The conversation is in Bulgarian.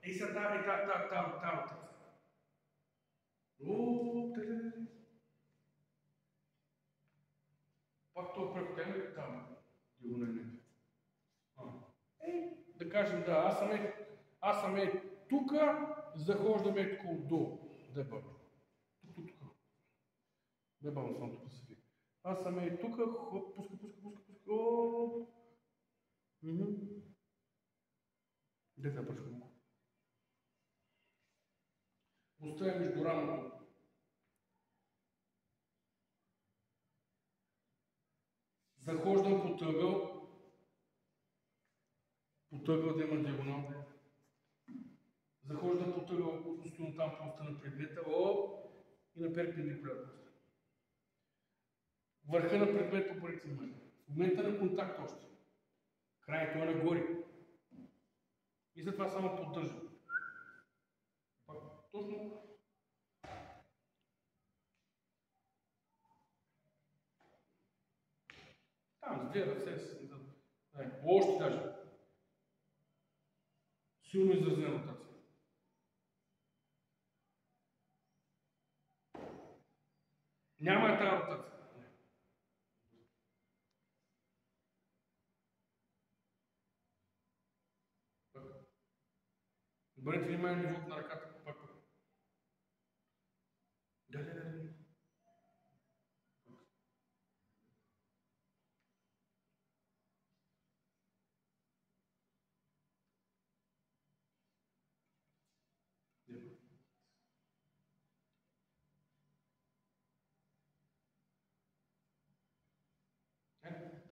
И сега там. Пак това препотен там. Диагонален. Да кажем, да, аз съм тука, захождаме тук отдолу. Дебър. Тук. Дебър съм тук се вика. Аз съм тук, хоп, пуска. Дека пръшко. Оставя между рамото. Захождам по тъгъл да има диагонал. Захождам по тъгъл, относно там поста на предмета, и на перпендикулярност. Върха на предмета по рецимент. В момента на контакт още. Крайното е нагоре. И след това само поддържам. Точно. Там, с две ръце си. Още даже. Силно изразена ротация. Няма е тази ротация. Обърнете внимание на нивото на ръката. Пак. Да.